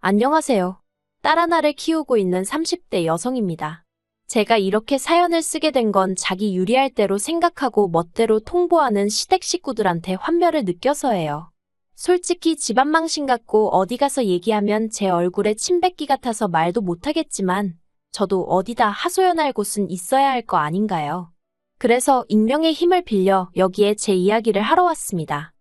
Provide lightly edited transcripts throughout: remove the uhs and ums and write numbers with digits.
안녕하세요. 딸 하나를 키우고 있는 30대 여성입니다. 제가 이렇게 사연을 쓰게 된 건 자기 유리할 대로 생각하고 멋대로 통보하는 시댁 식구들한테 환멸을 느껴서예요. 솔직히 집안 망신 같고 어디 가서 얘기하면 제 얼굴에 침 뱉기 같아서 말도 못하겠지만 저도 어디다 하소연할 곳은 있어야 할 거 아닌가요? 그래서 익명의 힘을 빌려 여기에 제 이야기를 하러 왔습니다.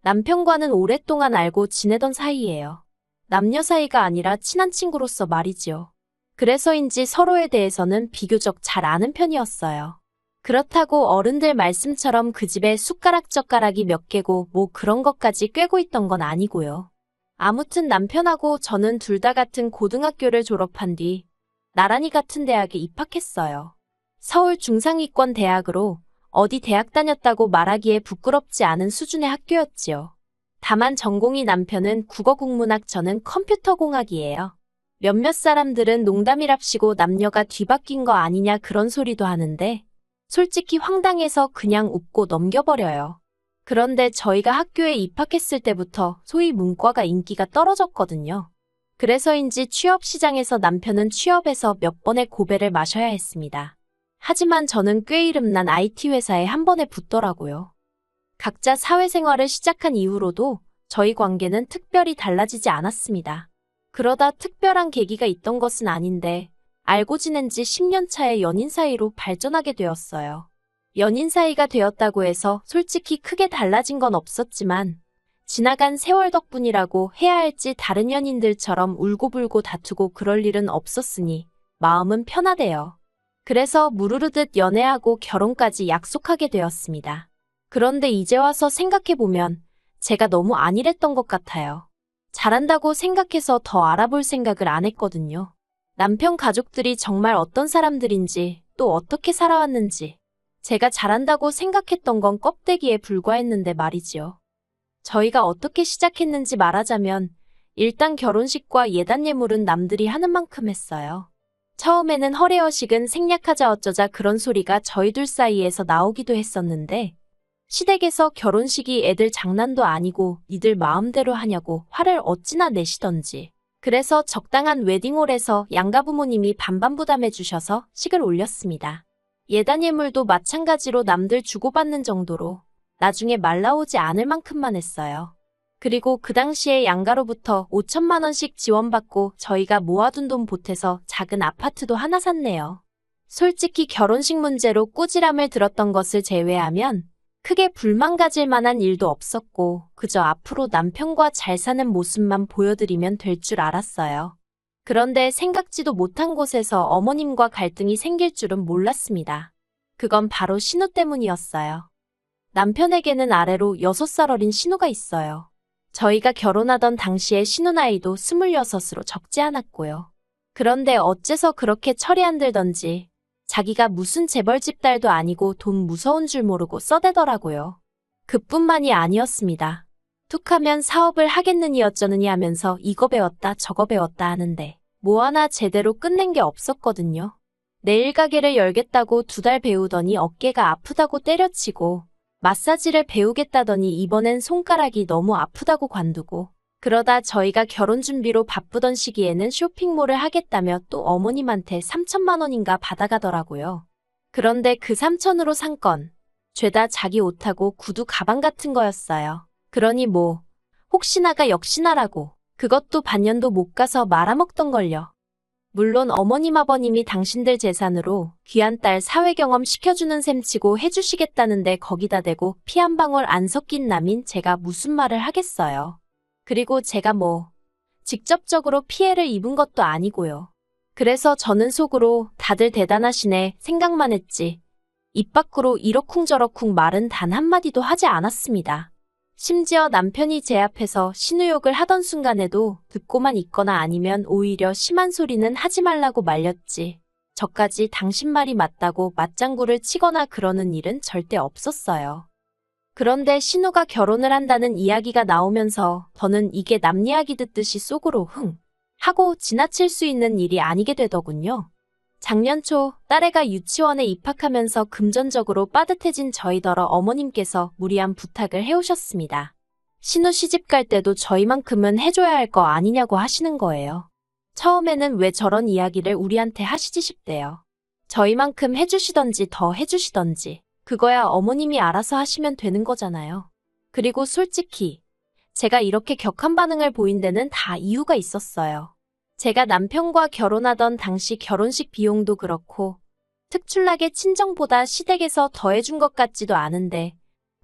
남편과는 오랫동안 알고 지내던 사이예요. 남녀 사이가 아니라 친한 친구로서 말이지요. 그래서인지 서로에 대해서는 비교적 잘 아는 편이었어요. 그렇다고 어른들 말씀처럼 그 집에 숟가락젓가락이 몇 개고 뭐 그런 것까지 꿰고 있던 건 아니고요. 아무튼 남편하고 저는 둘 다 같은 고등학교를 졸업한 뒤 나란히 같은 대학에 입학했어요. 서울 중상위권 대학으로 어디 대학 다녔다고 말하기에 부끄럽지 않은 수준의 학교였지요. 다만 전공이 남편은 국어국문학, 저는 컴퓨터공학이에요. 몇몇 사람들은 농담이랍시고 남녀가 뒤바뀐 거 아니냐 그런 소리도 하는데 솔직히 황당해서 그냥 웃고 넘겨버려요. 그런데 저희가 학교에 입학했을 때부터 소위 문과가 인기가 떨어졌거든요. 그래서인지 취업 시장에서 남편은 취업해서 몇 번의 고배를 마셔야 했습니다. 하지만 저는 꽤 이름난 IT 회사에 한 번에 붙더라고요. 각자 사회생활을 시작한 이후로도 저희 관계는 특별히 달라지지 않았습니다. 그러다 특별한 계기가 있던 것은 아닌데 알고 지낸 지 10년 차에 연인 사이로 발전하게 되었어요. 연인 사이가 되었다고 해서 솔직히 크게 달라진 건 없었지만 지나간 세월 덕분이라고 해야 할지 다른 연인들처럼 울고불고 다투고 그럴 일은 없었으니 마음은 편하대요. 그래서 무르르듯 연애하고 결혼까지 약속하게 되었습니다. 그런데 이제 와서 생각해보면 제가 너무 안일했던 것 같아요. 잘한다고 생각해서 더 알아볼 생각을 안 했거든요. 남편 가족들이 정말 어떤 사람들인지 또 어떻게 살아왔는지 제가 잘한다고 생각했던 건 껍데기에 불과했는데 말이지요. 저희가 어떻게 시작했는지 말하자면 일단 결혼식과 예단 예물은 남들이 하는 만큼 했어요. 처음에는 허례허식은 생략하자 어쩌자 그런 소리가 저희 둘 사이에서 나오기도 했었는데 시댁에서 결혼식이 애들 장난도 아니고 니들 마음대로 하냐고 화를 어찌나 내시던지. 그래서 적당한 웨딩홀에서 양가 부모님이 반반 부담해 주셔서 식을 올렸습니다. 예단 예물도 마찬가지로 남들 주고받는 정도로 나중에 말 나오지 않을 만큼만 했어요. 그리고 그 당시에 양가로부터 5천만 원씩 지원받고 저희가 모아둔 돈 보태서 작은 아파트도 하나 샀네요. 솔직히 결혼식 문제로 꾸지람을 들었던 것을 제외하면 크게 불만 가질 만한 일도 없었고 그저 앞으로 남편과 잘 사는 모습만 보여드리면 될 줄 알았어요. 그런데 생각지도 못한 곳에서 어머님과 갈등이 생길 줄은 몰랐습니다. 그건 바로 신우 때문이었어요. 남편에게는 아래로 6살 어린 신우가 있어요. 저희가 결혼하던 당시에 신우 나이도 26으로 적지 않았고요. 그런데 어째서 그렇게 철이 안 들던지 자기가 무슨 재벌집 딸도 아니고 돈 무서운 줄 모르고 써대더라고요. 그뿐만이 아니었습니다. 툭하면 사업을 하겠느니 어쩌느니 하면서 이거 배웠다 저거 배웠다 하는데 뭐 하나 제대로 끝낸 게 없었거든요. 네일 가게를 열겠다고 2달 배우더니 어깨가 아프다고 때려치고 마사지를 배우겠다더니 이번엔 손가락이 너무 아프다고 관두고 그러다 저희가 결혼 준비로 바쁘던 시기에는 쇼핑몰을 하겠다며 또 어머님한테 3천만 원인가 받아가더라고요. 그런데 그 3천으로 산 건 죄다 자기 옷하고 구두 가방 같은 거였어요. 그러니 뭐 혹시나가 역시나라고 그것도 반년도 못 가서 말아먹던걸요. 물론 어머님 아버님이 당신들 재산으로 귀한 딸 사회경험 시켜주는 셈치고 해주시겠다는데 거기다 대고 피 한 방울 안 섞인 남인 제가 무슨 말을 하겠어요. 그리고 제가 뭐 직접적으로 피해를 입은 것도 아니고요. 그래서 저는 속으로 다들 대단하시네 생각만 했지 입 밖으로 이러쿵저러쿵 말은 단 한마디도 하지 않았습니다. 심지어 남편이 제 앞에서 신우욕을 하던 순간에도 듣고만 있거나 아니면 오히려 심한 소리는 하지 말라고 말렸지. 저까지 당신 말이 맞다고 맞장구를 치거나 그러는 일은 절대 없었어요. 그런데 신우가 결혼을 한다는 이야기가 나오면서 저는 이게 남 이야기 듣듯이 속으로 흥 하고 지나칠 수 있는 일이 아니게 되더군요. 작년 초 딸애가 유치원에 입학하면서 금전적으로 빠듯해진 저희더러 어머님께서 무리한 부탁을 해오셨습니다. 신우 시집 갈 때도 저희만큼은 해줘야 할 거 아니냐고 하시는 거예요. 처음에는 왜 저런 이야기를 우리한테 하시지 싶대요. 저희만큼 해주시던지 더 해주시던지 그거야 어머님이 알아서 하시면 되는 거잖아요. 그리고 솔직히 제가 이렇게 격한 반응을 보인 데는 다 이유가 있었어요. 제가 남편과 결혼하던 당시 결혼식 비용도 그렇고 특출나게 친정보다 시댁에서 더 해준 것 같지도 않은데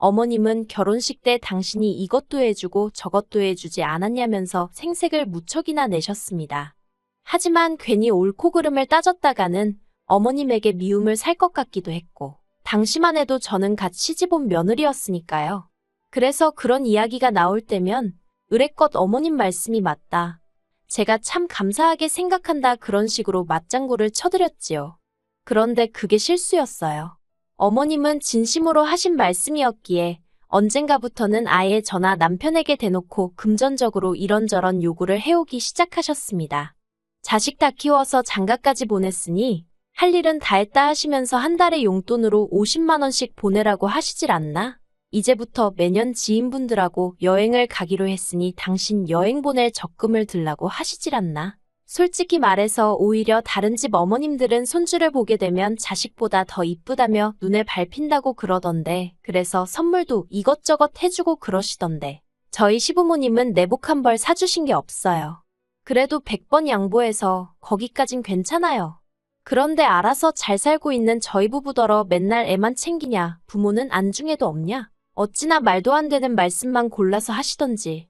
어머님은 결혼식 때 당신이 이것도 해주고 저것도 해주지 않았냐면서 생색을 무척이나 내셨습니다. 하지만 괜히 옳고 그름을 따졌다가는 어머님에게 미움을 살 것 같기도 했고 당시만 해도 저는 갓 시집온 며느리였으니까요. 그래서 그런 이야기가 나올 때면 의례껏 어머님 말씀이 맞다. 제가 참 감사하게 생각한다 그런 식으로 맞장구를 쳐드렸지요. 그런데 그게 실수였어요. 어머님은 진심으로 하신 말씀이었기에 언젠가부터는 아예 저나 남편에게 대놓고 금전적으로 이런저런 요구를 해오기 시작하셨습니다. 자식 다 키워서 장가까지 보냈으니 할 일은 다 했다 하시면서 한 달에 용돈으로 50만 원씩 보내라고 하시질 않나? 이제부터 매년 지인분들하고 여행을 가기로 했으니 당신 여행 보낼 적금을 들라고 하시질 않나? 솔직히 말해서 오히려 다른 집 어머님들은 손주를 보게 되면 자식보다 더 이쁘다며 눈에 밟힌다고 그러던데 그래서 선물도 이것저것 해주고 그러시던데 저희 시부모님은 내복 한 벌 사주신 게 없어요. 그래도 100번 양보해서 거기까진 괜찮아요. 그런데 알아서 잘 살고 있는 저희 부부더러 맨날 애만 챙기냐 부모는 안중에도 없냐 어찌나 말도 안 되는 말씀만 골라서 하시던지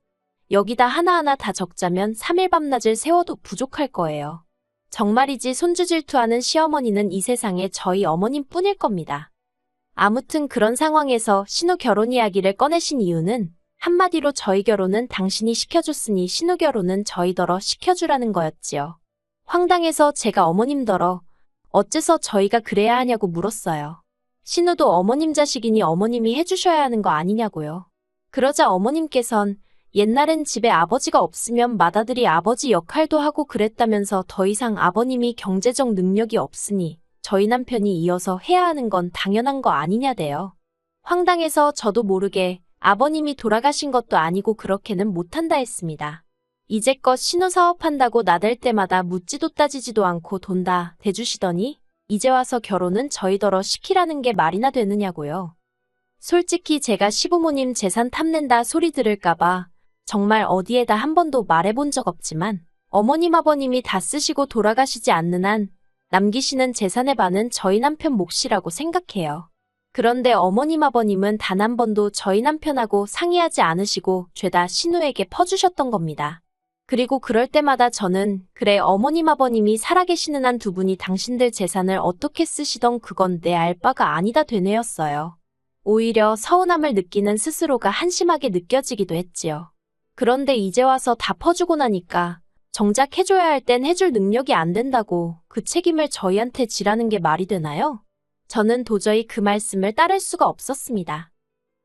여기다 하나하나 다 적자면 3일 밤낮을 세워도 부족할 거예요. 정말이지 손주 질투하는 시어머니는 이 세상에 저희 어머님뿐일 겁니다. 아무튼 그런 상황에서 신우 결혼 이야기를 꺼내신 이유는 한마디로 저희 결혼은 당신이 시켜줬으니 신우 결혼은 저희더러 시켜주라는 거였지요. 황당해서 제가 어머님더러 어째서 저희가 그래야 하냐고 물었어요. 신우도 어머님 자식이니 어머님이 해주셔야 하는 거 아니냐고요. 그러자 어머님께선 옛날엔 집에 아버지가 없으면 맏아들이 아버지 역할도 하고 그랬다면서 더 이상 아버님이 경제적 능력이 없으니 저희 남편이 이어서 해야 하는 건 당연한 거 아니냐대요. 황당해서 저도 모르게 아버님이 돌아가신 것도 아니고 그렇게는 못한다 했습니다. 이제껏 신우 사업한다고 나댈 때마다 묻지도 따지지도 않고 돈 다 대주시더니 이제 와서 결혼은 저희더러 시키라는 게 말이나 되느냐고요. 솔직히 제가 시부모님 재산 탐낸다 소리 들을까봐 정말 어디에다 한 번도 말해본 적 없지만 어머님 아버님이 다 쓰시고 돌아가시지 않는 한 남기시는 재산의 반은 저희 남편 몫이라고 생각해요. 그런데 어머님 아버님은 단 한 번도 저희 남편하고 상의하지 않으시고 죄다 신우에게 퍼주셨던 겁니다. 그리고 그럴 때마다 저는 그래 어머님 아버님이 살아계시는 한 두 분이 당신들 재산을 어떻게 쓰시던 그건 내 알 바가 아니다 되뇌었어요. 오히려 서운함을 느끼는 스스로가 한심하게 느껴지기도 했지요. 그런데 이제 와서 다 퍼주고 나니까 정작 해줘야 할 땐 해줄 능력이 안 된다고 그 책임을 저희한테 지라는 게 말이 되나요? 저는 도저히 그 말씀을 따를 수가 없었습니다.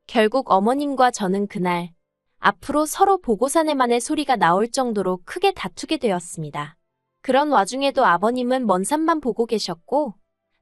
결국 어머님과 저는 그날 앞으로 서로 보고 사내만의 소리가 나올 정도로 크게 다투게 되었습니다. 그런 와중에도 아버님은 먼 산만 보고 계셨고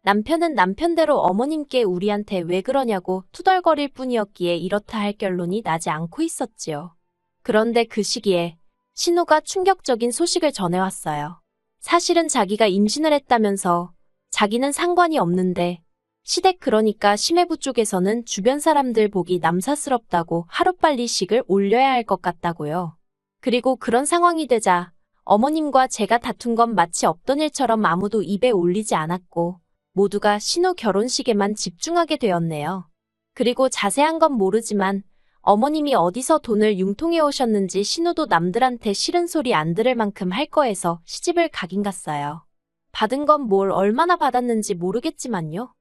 남편은 남편대로 어머님께 우리한테 왜 그러냐고 투덜거릴 뿐이었기에 이렇다 할 결론이 나지 않고 있었지요. 그런데 그 시기에 신우가 충격적인 소식을 전해왔어요. 사실은 자기가 임신을 했다면서 자기는 상관이 없는데 시댁 그러니까 심해부 쪽에서는 주변 사람들 보기 남사스럽다고 하루빨리 식을 올려야 할 것 같다고요. 그리고 그런 상황이 되자 어머님과 제가 다툰 건 마치 없던 일처럼 아무도 입에 올리지 않았고 모두가 신우 결혼식에만 집중하게 되었네요. 그리고 자세한 건 모르지만 어머님이 어디서 돈을 융통해 오셨는지 신우도 남들한테 싫은 소리 안 들을 만큼 할 거해서 시집을 가긴 갔어요. 받은 건 뭘 얼마나 받았는지 모르겠지만요.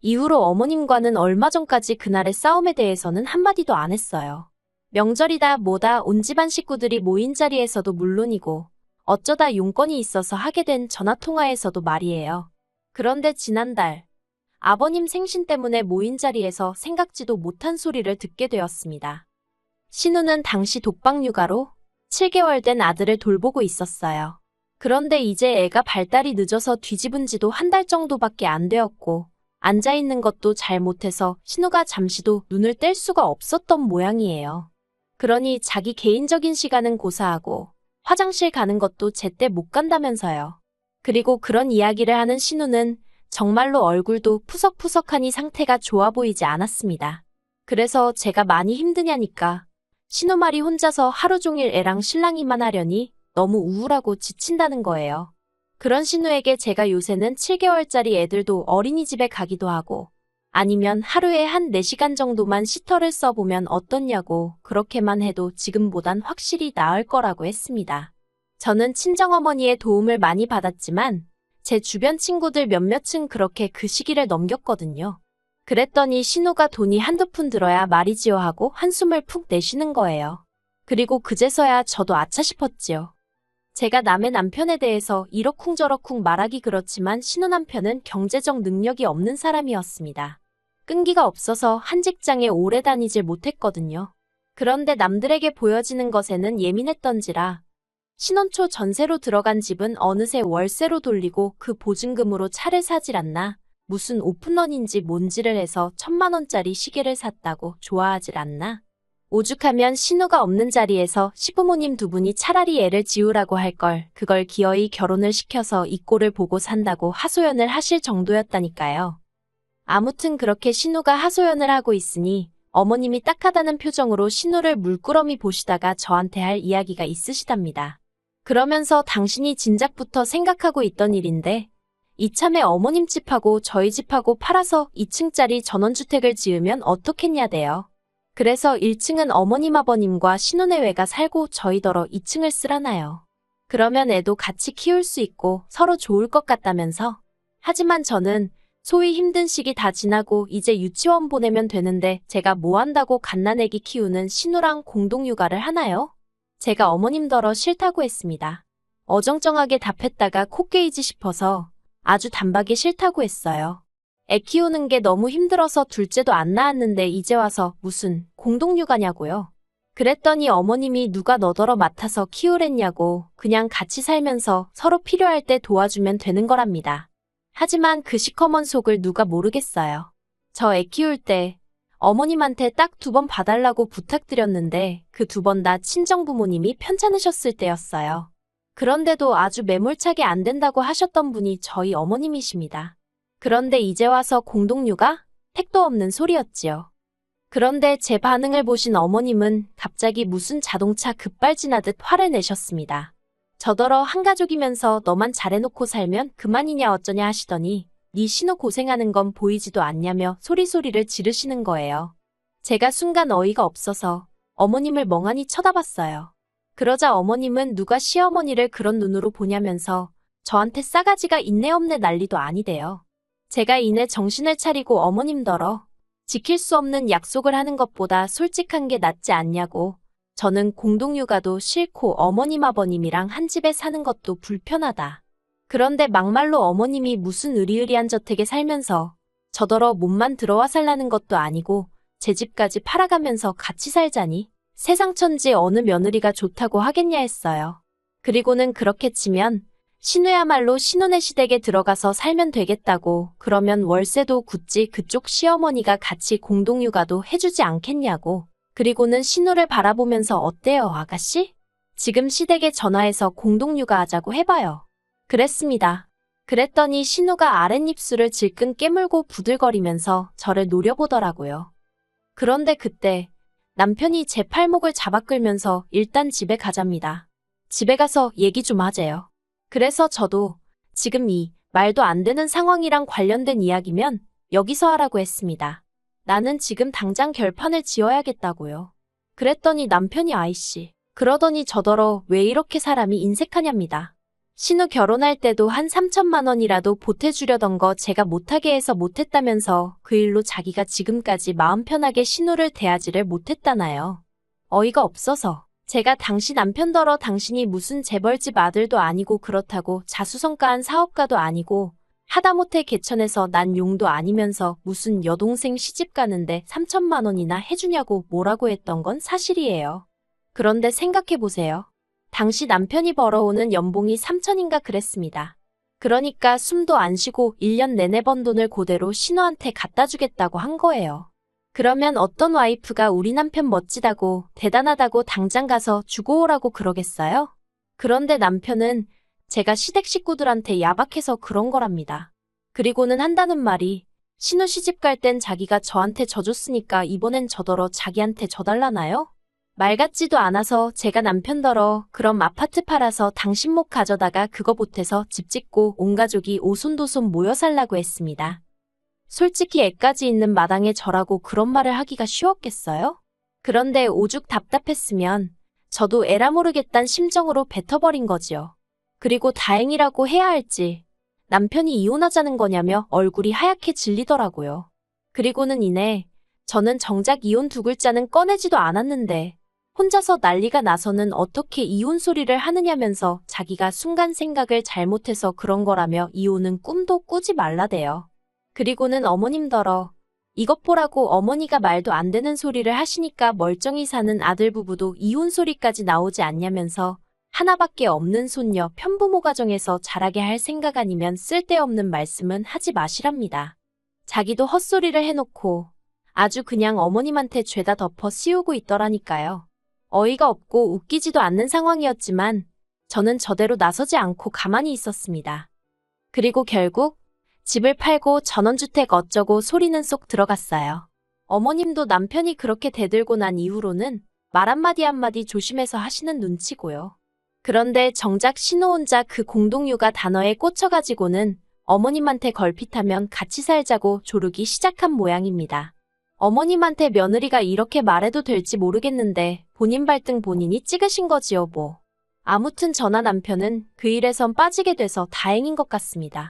이후로 어머님과는 얼마 전까지 그날의 싸움에 대해서는 한마디도 안 했어요. 명절이다 뭐다 온 집안 식구들이 모인 자리에서도 물론이고 어쩌다 용건이 있어서 하게 된 전화통화에서도 말이에요. 그런데 지난달 아버님 생신 때문에 모인 자리에서 생각지도 못한 소리를 듣게 되었습니다. 신우는 당시 독박육아로 7개월 된 아들을 돌보고 있었어요. 그런데 이제 애가 발달이 늦어서 뒤집은 지도 한 달 정도밖에 안 되었고 앉아있는 것도 잘 못해서 신우가 잠시도 눈을 뗄 수가 없었던 모양이에요. 그러니 자기 개인적인 시간은 고사하고 화장실 가는 것도 제때 못 간다면서요. 그리고 그런 이야기를 하는 신우는 정말로 얼굴도 푸석푸석하니 상태가 좋아 보이지 않았습니다. 그래서 제가 많이 힘드냐니까 신우 말이 혼자서 하루 종일 애랑 실랑이만 하려니 너무 우울하고 지친다는 거예요. 그런 신우에게 제가 요새는 7개월짜리 애들도 어린이집에 가기도 하고 아니면 하루에 한 4시간 정도만 시터를 써보면 어떻냐고 그렇게만 해도 지금보단 확실히 나을 거라고 했습니다. 저는 친정어머니의 도움을 많이 받았지만 제 주변 친구들 몇몇은 그렇게 그 시기를 넘겼거든요. 그랬더니 신우가 돈이 한두 푼 들어야 말이지요 하고 한숨을 푹 내쉬는 거예요. 그리고 그제서야 저도 아차 싶었지요. 제가 남의 남편에 대해서 이러쿵저러쿵 말하기 그렇지만 신우 남편은 경제적 능력이 없는 사람이었습니다. 끈기가 없어서 한 직장에 오래 다니질 못했거든요. 그런데 남들에게 보여지는 것에는 예민했던지라 신혼 초 전세로 들어간 집은 어느새 월세로 돌리고 그 보증금으로 차를 사질 않나 무슨 오픈런인지 뭔지를 해서 1,000만 원짜리 시계를 샀다고 좋아하질 않나. 오죽하면 신우가 없는 자리에서 시부모님 두 분이 차라리 애를 지우라고 할 걸 그걸 기어이 결혼을 시켜서 이 꼴을 보고 산다고 하소연을 하실 정도였다니까요. 아무튼 그렇게 신우가 하소연을 하고 있으니 어머님이 딱하다는 표정으로 신우를 물끄러미 보시다가 저한테 할 이야기가 있으시답니다. 그러면서 당신이 진작부터 생각하고 있던 일인데 이참에 어머님 집하고 저희 집하고 팔아서 2층짜리 전원주택을 지으면 어떻겠냐대요. 그래서 1층은 어머님 아버님과 신혼애외가 살고 저희더러 2층을 쓰라나요. 그러면 애도 같이 키울 수 있고 서로 좋을 것 같다면서. 하지만 저는 소위 힘든 시기 다 지나고 이제 유치원 보내면 되는데 제가 뭐 한다고 갓난애기 키우는 신우랑 공동육아를 하나요? 제가 어머님더러 싫다고 했습니다. 어정쩡하게 답했다가 코 깨이지 싶어서 아주 단박에 싫다고 했어요. 애 키우는 게 너무 힘들어서 둘째도 안 낳았는데 이제 와서 무슨 공동육아냐고요. 그랬더니 어머님이 누가 너더러 맡아서 키우랬냐고 그냥 같이 살면서 서로 필요할 때 도와주면 되는 거랍니다. 하지만 그 시커먼 속을 누가 모르겠어요. 저 애 키울 때 어머님한테 딱 2번 봐달라고 부탁드렸는데 그 2번 다 친정부모님이 편찮으셨을 때였어요. 그런데도 아주 매몰차게 안 된다고 하셨던 분이 저희 어머님이십니다. 그런데 이제 와서 공동육아? 택도 없는 소리였지요. 그런데 제 반응을 보신 어머님은 갑자기 무슨 자동차 급발진하듯 화를 내셨습니다. 저더러 한가족이면서 너만 잘해놓고 살면 그만이냐 어쩌냐 하시더니 네 신우 고생하는 건 보이지도 않냐며 소리소리를 지르시는 거예요. 제가 순간 어이가 없어서 어머님을 멍하니 쳐다봤어요. 그러자 어머님은 누가 시어머니를 그런 눈으로 보냐면서 저한테 싸가지가 있네 없네 난리도 아니대요. 제가 이내 정신을 차리고 어머님더러 지킬 수 없는 약속을 하는 것보다 솔직한 게 낫지 않냐고. 저는 공동육아도 싫고 어머님 아버님이랑 한 집에 사는 것도 불편하다. 그런데 막말로 어머님이 무슨 으리으리한 저택에 살면서 저더러 몸만 들어와 살라는 것도 아니고 제 집까지 팔아가면서 같이 살자니 세상 천지 어느 며느리가 좋다고 하겠냐 했어요. 그리고는 그렇게 치면 신우야말로 신혼의 시댁에 들어가서 살면 되겠다고. 그러면 월세도 굳이 그쪽 시어머니가 같이 공동육아도 해주지 않겠냐고. 그리고는 신우를 바라보면서 어때요 아가씨? 지금 시댁에 전화해서 공동육아 하자고 해봐요. 그랬습니다. 그랬더니 신우가 아랫입술을 질끈 깨물고 부들거리면서 저를 노려보더라고요. 그런데 그때 남편이 제 팔목을 잡아 끌면서 일단 집에 가자입니다. 집에 가서 얘기 좀 하재요. 그래서 저도 지금 이 말도 안 되는 상황이랑 관련된 이야기면 여기서 하라고 했습니다. 나는 지금 당장 결판을 지어야겠다고요. 그랬더니 남편이 아이씨. 그러더니 저더러 왜 이렇게 사람이 인색하냐입니다. 신우 결혼할 때도 한 3천만 원이라도 보태주려던 거 제가 못하게 해서 못했다면서 그 일로 자기가 지금까지 마음 편하게 신우를 대하지를 못했다나요. 어이가 없어서. 제가 당신 남편더러 당신이 무슨 재벌집 아들도 아니고 그렇다고 자수성가한 사업가도 아니고 하다못해 개천에서 난 용도 아니면서 무슨 여동생 시집 가는데 3천만 원이나 해주냐고 뭐라고 했던 건 사실이에요. 그런데 생각해보세요. 당시 남편이 벌어오는 연봉이 3천인가 그랬습니다. 그러니까 숨도 안 쉬고 1년 내내 번 돈을 그대로 신우한테 갖다 주겠다고 한 거예요. 그러면 어떤 와이프가 우리 남편 멋지다고, 대단하다고 당장 가서 주고 오라고 그러겠어요? 그런데 남편은 제가 시댁 식구들한테 야박해서 그런 거랍니다. 그리고는 한다는 말이 신우 시집 갈 땐 자기가 저한테 져줬으니까 이번엔 저더러 자기한테 져달라나요? 말 같지도 않아서 제가 남편더러 그럼 아파트 팔아서 당신 목 가져다가 그거 보태서 집 짓고 온 가족이 오손도손 모여 살라고 했습니다. 솔직히 애까지 있는 마당에 저라고 그런 말을 하기가 쉬웠겠어요? 그런데 오죽 답답했으면 저도 에라 모르겠단 심정으로 뱉어버린 거지요. 그리고 다행이라고 해야 할지 남편이 이혼하자는 거냐며 얼굴이 하얗게 질리더라고요. 그리고는 이내 저는 정작 이혼 두 글자는 꺼내지도 않았는데 혼자서 난리가 나서는 어떻게 이혼 소리를 하느냐면서 자기가 순간 생각을 잘못해서 그런 거라며 이혼은 꿈도 꾸지 말라대요. 그리고는 어머님더러 이것 보라고 어머니가 말도 안 되는 소리를 하시니까 멀쩡히 사는 아들 부부도 이혼 소리까지 나오지 않냐면서 하나밖에 없는 손녀 편부모 가정에서 자라게 할 생각 아니면 쓸데없는 말씀은 하지 마시랍니다. 자기도 헛소리를 해놓고 아주 그냥 어머님한테 죄다 덮어 씌우고 있더라니까요. 어이가 없고 웃기지도 않는 상황이었지만 저는 저대로 나서지 않고 가만히 있었습니다. 그리고 결국 집을 팔고 전원주택 어쩌고 소리는 쏙 들어갔어요. 어머님도 남편이 그렇게 대들고 난 이후로는 말 한마디 한마디 조심해서 하시는 눈치고요. 그런데 정작 신우 혼자 그 공동육아 단어에 꽂혀가지고는 어머님한테 걸핏하면 같이 살자고 조르기 시작한 모양입니다. 어머님한테 며느리가 이렇게 말해도 될지 모르겠는데 본인 발등 본인이 찍으신 거지요 뭐. 아무튼 저나 남편은 그 일에선 빠지게 돼서 다행인 것 같습니다.